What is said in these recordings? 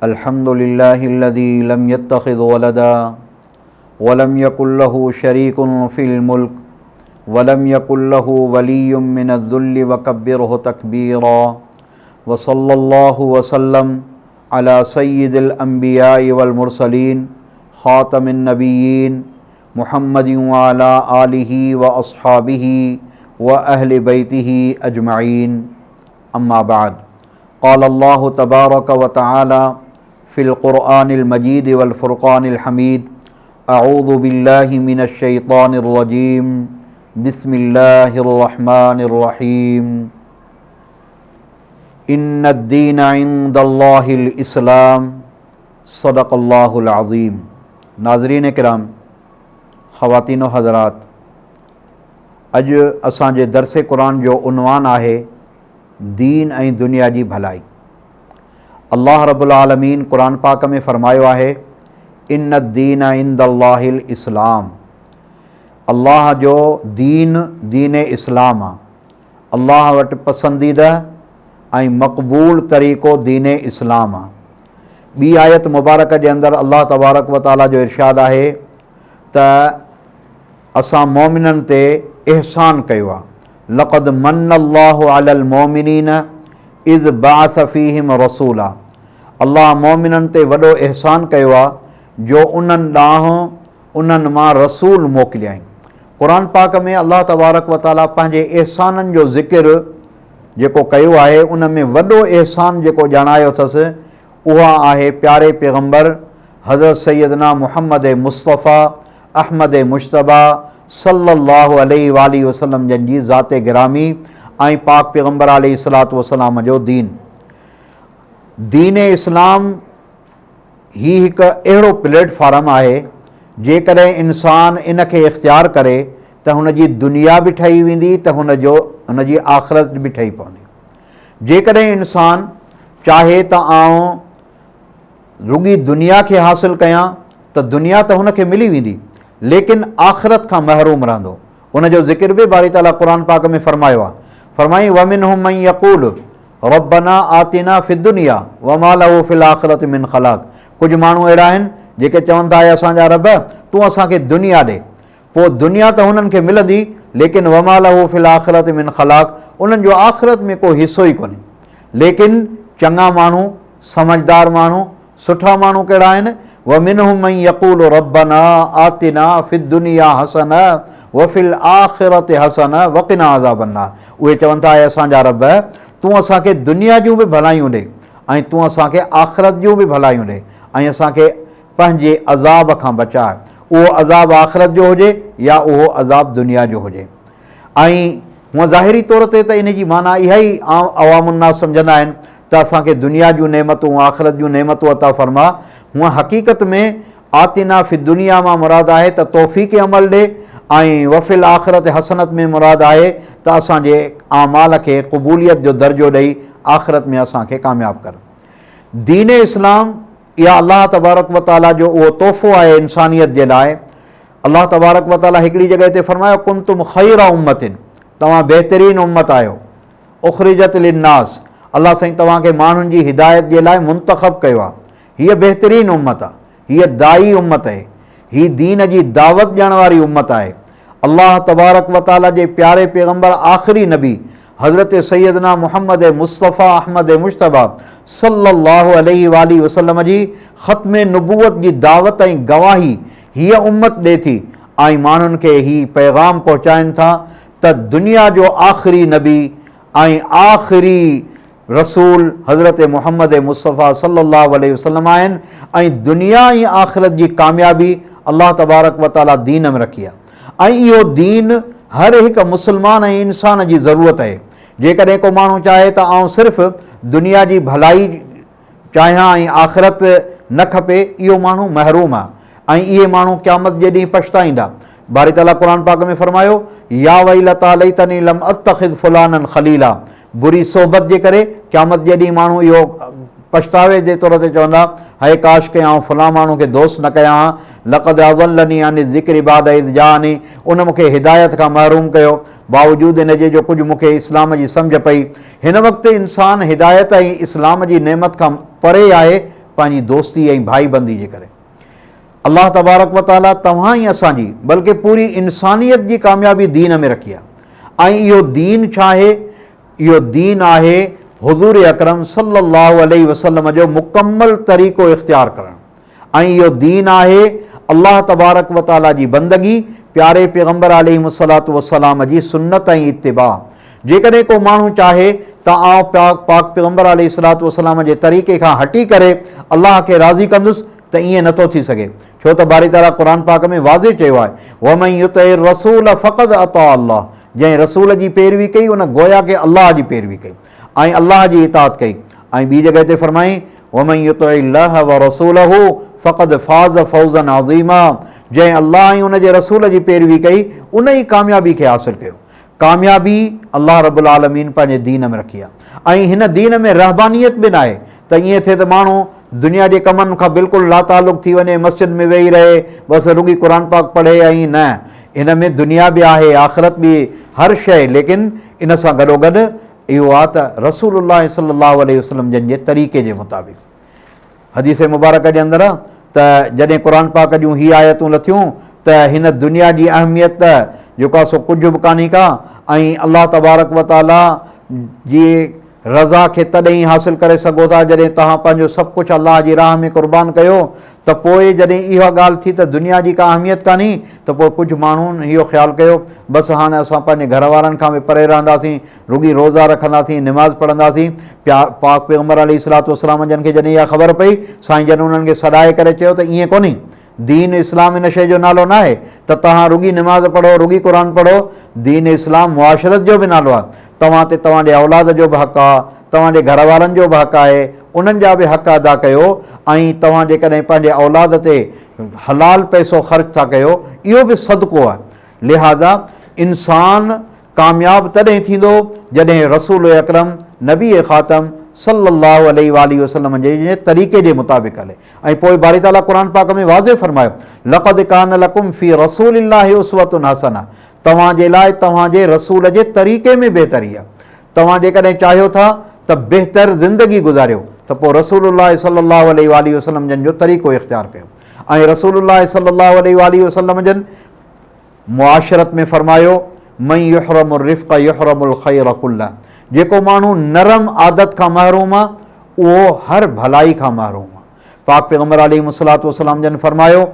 अल्हम्दुलिल्लाहिल्लज़ी lump यत्तखिज़ वलदा वलम यकुल लहू शरीकुन fill मुल्क वलम यकुल लहू वलिय्युम मिनज़्ज़ुल्लि वकब्बिरहु तकबीरा व सल्लल्लाहु वसल्लम अला सय्यिदिल अंबियाइ वल मुरसलीन ख़ातमिन नबिय्यीन मुहम्मदिन व अला आलिहि व अस्हाबिहि व अहलि बैतिहि अजमईन। अम्मा बाद, क़ाल अल्लाहु तबारक व तआला फ़िल क़ुरआनिल मजीद वल फ़ुरक़ानिल हमीद, अऊज़ु बिल्लाहि मिनश शैतानिर रजीम, बिस्मिल्लाहिर रहमानिर रहीम। इन्नद्दीन इंदल्लाहिल इस्लाम, सदक़ल्लाहुल अज़ीम। नाज़रीन किराम, ख़वातीन व हज़रात, अॼु असांजे दर्से क़ुरान जो उनवान आहे दीन ऐं दुनिया जी भलाई। अल्लाह रब्बुल आलमीन क़ुरान पाक में फ़रमायो आहे, इन्न दीन इंदल्लाहिल इस्लाम। अल्लाह जो दीन दीन इस्लाम आहे। अल्लाह वटि पसंदीदा ऐं मक़बूल तरीक़ो दीन इस्लाम आहे। ॿी आयत मुबारक जे अंदरि अल्लाह तबारक व ताला जो इरशाद आहे त असां मोमिननि ते इहसान कयो आहे। लक़द मन्नल्लाहु अलल मोमिनीन इज़ बअस फ़ीहिम रसूला। अल्लाह मोमिननि ते वॾो इहसान कयो आहे जो उन्हनि ॾांहुं उन्हनि मां रसूल मोकिलियाईं। क़ुरान पाक में अल्लाह तबारक व ताला पंहिंजे इहसाननि जो ज़िक्र जेको कयो आहे, उन में वॾो इहसान जेको ॼाणायो अथसि उहा आहे प्यारे पैगम्बर हज़रत सैयदना मुहम्मद मुस्तफ़ा अहमद मुश्तबा सल्लल्लाहु अलैहि वालैहि वसल्लम जन जी ज़ाते गिरामी ऐं पाक पैगम्बर अलैहिस्सलातु वस्सलाम जो दीन। दीन इस्लाम ही हिकु अहिड़ो प्लेटफॉर्म आहे, जेकॾहिं इंसान इन खे इख़्तियार करे त हुन जी दुनिया बि ठही वेंदी, त हुन जी आख़िरत बि ठही पवंदी। जेकॾहिं इंसान चाहे त आउं रुॻी दुनिया खे हासिल कयां त दुनिया त हुन खे मिली वेंदी, लेकिन आख़िरत खां महरूम रहंदो। उन जो ज़िक्र बि बारी ताला क़ुरान पाक में फ़रमायो आहे। फ़रमाई वमिनहुम मन यक़ूलु रब्बना आतिना फ़िद दुनिया वमा लहू फ़िल आख़िरति मिन ख़लाक़। कुझु माण्हू अहिड़ा आहिनि जेके चवनि था, असांजा रब तूं असांखे दुनिया ॾे। पोइ दुनिया त हुननि खे मिलंदी, लेकिन वमा लहू फ़िल आख़िरति मिन ख़लाक़, उन्हनि जो आख़िरत में को हिसो ई कोन्हे। लेकिन चङा माण्हू, समझदार माण्हू, सुठा माण्हू कहिड़ा आहिनि? वमिनहुम मन यक़ूलु रब्बना आतिना फ़िद दुनिया हसना व फ़िल आख़िरति हसना वक़िना अज़ाबन्नार। उहे चवनि था, असांजा रब तूं असांखे दुनिया जूं बि भलायूं ॾे ऐं तूं असांखे आख़िरत जूं बि भलायूं ॾे ऐं असांखे पंहिंजे अज़ाब खां बचाए। उहो अज़ाब आख़िरत जो हुजे या उहो अज़ाब दुनिया जो हुजे। ऐं हूअं ज़ाहिरी तौर ते त इन जी माना इहा ई अवामुन्नास सम्झंदा आहिनि त असांखे दुनिया जूं नेमतूं आख़िरत जूं नेमतूं अता फ़रमा। हूअं हक़ीक़त में आतिना फ़िद दुनिया मां मुराद आहे त तौफ़ीक़ अमल ॾे, ऐं वफ़िल आख़िरत हसनत में मुराद आहे त असांजे आमाल खे क़बूलियत जो दर्जो ॾेई आख़िरत में असांखे कामयाबु कर। दीन इस्लाम इहा अल्लाह तबारक व ताला जो उहो तोहफ़ो आहे इंसानियत जे लाइ। अल्लाह तबारक व ताला हिकिड़ी जॻह ते फ़रमायो, कुंतुम ख़ैरा उम्मतिन, तव्हां बहितरीनु उम्मत आहियो। उख़रिजत लिन्नास, अल्लाह साईं तव्हांखे माण्हुनि जी हिदायत जे लाइ मुंतख़ब कयो आहे। हीअ बहितरीनु उम्मत आहे, हीअ दाई उम्मत आहे, हीअ दीन जी दावत ॾियण वारी उम्मत आहे। अल्लाह तबारक व ताला जे प्यारे पैगम्बर आख़िरी नबी हज़रत सैयदना मुहम्मद मुस्तफ़ा अहमद मुश्तबा सल्लल्लाहु अलैहि वालैहि वसल्लम जी ख़त्म नबूवत जी दावत ऐं गवाही हीअ उम्मत ॾिए थी ऐं माण्हुनि खे हीअ पैगाम पहुचाइनि था त दुनिया जो आख़िरी नबी ऐं आख़िरी रसूल हज़रत मुहम्मद मुस्तफ़ा सल्लल्लाहु अलैहि वसल्लम आहिनि ऐं दुनिया ऐं आख़िरत जी कामयाबी अल्लाह तबारक व ताला दीन में रखी आहे। ऐं इहो दीन हर हिकु मुस्लमान ऐं इंसान जी ज़रूरत आहे। जेकॾहिं को माण्हू चाहे त आउं सिर्फ़ु दुनिया जी भलाई चाहियां ऐं आख़िरत न खपे, इहो माण्हू महरूम आहे ऐं इहे माण्हू क़यामत जे ॾींहुं पछताईंदा। बारी ताला क़ुरान पाक में फ़रमायो, या वैलता लैतनी लम अत्तख़िज़ फ़ुलानन ख़लीला। बुरी सोबत जे करे क़यामत जे ॾींहुं माण्हू इहो पछतावे जे तौर ते चवंदा, हाय काश के आउं फलां माण्हू खे दोस्त न कयां हा। लक़द अज़ल्लनी अन ज़िक्रि बाद इज़ जाअनी, उन मूंखे हिदायत खां महरूम कयो, बावजूदि इन जे जो कुझु मूंखे इस्लाम जी सम्झ पई। हिन वक़्तु इंसानु हिदायत ऐं इस्लाम जी नेमत खां परे आहे, पंहिंजी दोस्ती ऐं भाईबंदी जे करे। अल्लाह तबारक व तआला तव्हां ई असांजी बल्कि पूरी इंसानियत जी कामयाबी दीन में रखी आहे। ऐं इहो दीन छा आहे? इहो दीन आहे हुज़ूर अकरम सल्लल्लाहु अलैहि वसल्लम जो मुकम्मल तरीक़ो इख़्तियार करणु। ऐं इहो दीन आहे अल्लाह तबारक व तआला जी बंदगी, प्यारे पैगम्बर अलैहिस्सलातु वस्सलाम जी सुन्नत ऐं इत्तिबा। जेकॾहिं को माण्हू चाहे त आउं पाक पैगम्बर अलैहिस्सलातु वस्सलाम जे तरीक़े खां हटी करे अल्लाह खे राज़ी कंदुसि, त ईअं नथो थी सघे। छो त बारी ताला क़ुर पाक में वाज़े चयो आहे, वमन युतिइर रसूल फ़क़द अता अल्लाह, जंहिं रसूल जी पैरवी कई उन गोया के अल्लाह जी पैरवी कई ऐं अल्लाह जी इताअत कई। ऐं ॿी जॻह ते फरमाई, वमन युतिइल्लाह व रसूलहु फ़क़द फ़ाज़ फ़ौज़न अज़ीमा, जंहिं अल्लाह ऐं उन जे रसूल जी पैरवी कई उन ई कामयाबी खे हासिलु कयो। कामयाबी अल्लाह रब्बुल आलमीन पंहिंजे दीन में रखी आहे। ऐं हिन दीन में रहबानियत बि न आहे त ईअं थिए त माण्हू दुनिया जे कमनि खां बिल्कुलु लातालुक़ थी वञे, मस्जिद में वेही रहे, बसि रुॻी क़ुर पाक पढ़े। ऐं न, इन में दुनिया बि आहे, आख़िरत बि, हर शइ। लेकिन इन सां गॾोगॾु इहो आहे त रसूलुल्लाह सल्लल्लाहु अलैहि वसल्लम जन जे तरीक़े जे मुताबिक़। हदीस मुबारक जे अंदरि त जॾहिं क़ुर पाक जूं ही आयतूं लथियूं त हिन दुनिया जी अहमियत जेको आहे सो कुझु बि कान्हे का, ऐं अल्लाह तबारक व तआला जी रज़ा खे तॾहिं ई हासिलु करे सघो था जॾहिं तव्हां पंहिंजो सभु कुझु अल्लाह जी राह में क़ुर्बान कयो। त पोइ जॾहिं इहा ॻाल्हि थी त दुनिया जी का अहमियत कान्हे, त पोइ कुझु माण्हुनि इहो ख़्यालु कयो बसि हाणे असां पंहिंजे घर वारनि खां बि परे रहंदासीं, रुॻी रोज़ा रखंदासीं, निमाज़ पढ़ंदासीं। पाक पैगम्बर अलैहिस्सलातु वस्सलाम जन खे जॾहिं इहा ख़बर पई, साईं जन उन्हनि खे सॾाए करे चयो त ईअं कोन्हे, दीन इस्लाम इन शइ जो नालो न आहे त तव्हां रुॻी निमाज़ पढ़ो, रुॻी क़ुर पढ़ो। दीन इस्लाम मुआशरत जो बि नालो आहे। तव्हां ते तव्हांजे औलाद जो बि हक़ु आहे, तव्हांजे घर वारनि जो बि हक़ु आहे, उन्हनि जा बि हक़ अदा कयो। ऐं तव्हां जेकॾहिं पंहिंजे औलाद ते हलाल पैसो ख़र्च था कयो, इहो बि सदको आहे। लिहाज़ा इंसान कामयाबु तॾहिं थींदो जॾहिं रसूल अकरम नबी ख़ातम सल्लल्लाहु अलैहि वसल्लम जे तरीक़े जे मुताबिक़ हले। ऐं पोइ बारी ताला क़ुर पाक में वाज़े फरमायो, लक़द कान लकुम फ़ी रसूलिल्लाहि उसवतुन हसना, तव्हांजे लाइ तव्हांजे रसूल जे तरीक़े में बहितरी आहे। तव्हां जेकॾहिं चाहियो था त बहितर ज़िंदगी गुज़ारियो त पोइ रसूलुल्लाह सल्लल्लाहु अलैहि वसल्लम जन जो तरीक़ो इख़्तियार कयो। ऐं रसूलुल्लाह सल्लल्लाहु अलैहि वसल्लम जन मुआशरत में फरमायो, मन युहरमुर रिफ़्क़ युहरमुल ख़ैर कुल्ला, जेको माण्हू नरम आदत खां महरूम आहे उहो हर भलाई खां महरूम आहे। पाक पैगम्बर अलैहिस्सलातु वस्सलाम जन फरमायो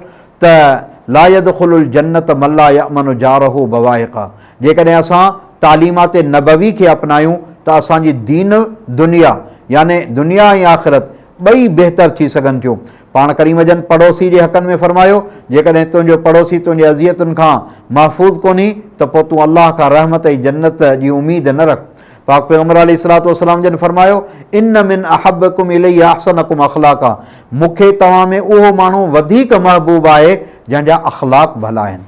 त ला यदखुलुल जन्नत मन ला यअमनु जारहु बवाइक़ा, जेकॾहिं असां तालीमात नबवी खे अपनायूं त असांजी दीन दुनिया याने दुनिया ऐं आख़िरत ॿई बहितर थी सघनि थियूं। पाण करीम जन पड़ोसी जे हक़नि में फरमायो, जेकॾहिं तुंहिंजो पड़ोसी तुंहिंजी अज़ियतुनि खां महफ़ूज़ कोन्हे त पोइ तूं अल्लाह खां रहमत ऐं जन्नत जी उमेद न रख। पाक पैगम्बर अलैहिस्सलातु वस्सलाम जन फरमायो, इन मिन अहब्बकुम इलैया अहसनकुम अख़लाक़ा, मूंखे तव्हां में उहो माण्हू वधीक महबूब आहे जंहिंजा अख़लाक़ भला आहिनि।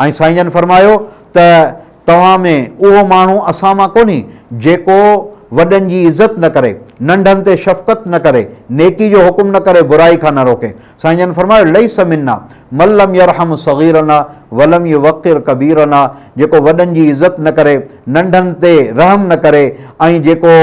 ऐं साईं जन फरमायो त तव्हां में उहो माण्हू असां मां कोन्हे जेको वॾनि जी इज़त न करे, नंढनि ते शफ़क़त न करे, नेकी जो हुकुम न करे, बुराई खां न रोके। साईं जन फरमायो, लैस मिन्ना मन लम यरहम सग़ीरना वलम युवक़िर कबीरना, जेको वॾनि जी इज़त न करे, नंढनि ते रहम न करे ऐं जेको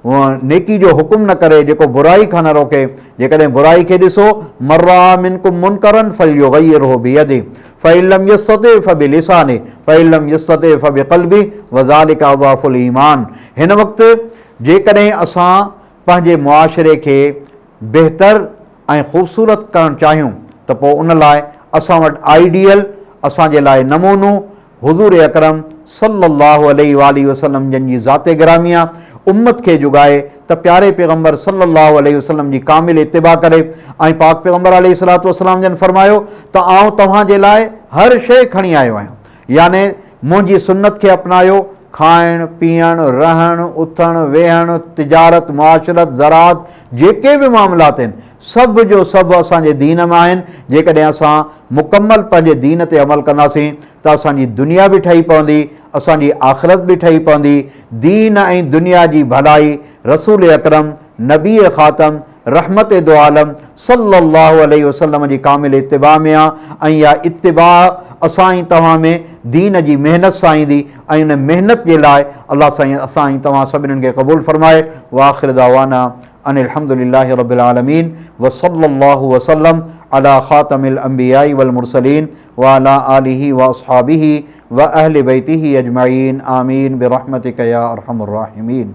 नेकी जो हुकुम न करे, जेको बुराई खां न रोके। जेकॾहिं बुराई खे ॾिसो, मर्रा मिनकुम मुनकरन फलयुग़य्यिरहु बियदिही फ़इन लम यस्तति फ़बिलिसानिही फ़इन लम यस्तति फ़बिक़ल्बिही वज़ालिका अज़अफ़ुल ईमान। हिन वक़्तु जेकॾहिं असां पंहिंजे मुआशरे खे बहितर ऐं ख़ूबसूरत करणु चाहियूं त पोइ उन लाइ असां वटि आइडियल, असांजे लाइ नमूनो हुज़ूर अकरम सल्लल्लाहु अलैहि वसल्लम जन जी ज़ाते गिरामी आहे। उम्मत खे जुगाए त प्यारे पैगम्बर सल्लल्लाहु अलैहि वसल्लम जी कामिल इत्तिबा करे। ऐं पाक पैगम्बर अलैहिस्सलातु वस्सलाम जन फरमायो त आउं तव्हांजे लाइ हर शइ खणी आयो आहियां, याने मुंहिंजी सुन्नत खे अपनायो। खाइणु पीअणु रहणु उथणु वेहणु तिजारत मुआशरत ज़रात जेके बि मामलात आहिनि सभ जो सभु असांजे दीन में आहिनि। जेकॾहिं असां मुकमल पंहिंजे दीन ते अमल कंदासीं त असांजी दुनिया बि ठही पवंदी, असांजी आख़िरत बि ठही पवंदी। दीन ऐं दुनिया जी भलाई रसूल अकरम नबी ख़ातम रहमत दो आलम सल्लल्लाहु अलैहि वसल्लम जी कामिल इत्तिबा में आहे। ऐं इहा इत्तिबा असां ई तव्हां में दीन जी महिनत सां ईंदी ऐं उन महिनत जे लाइ अलाह साईं असां ई तव्हां सभिनीनि खे क़बूल फ़रमाए। व आख़िर दावाना ان الحمد للہ رب العالمین وصلی اللہ وسلم علی خاتم الانبیاء والمرسلین وعلی آلہ واصحابہ واہل بیتہ اجمعین آمین برحمتک یا ارحم الراحمین۔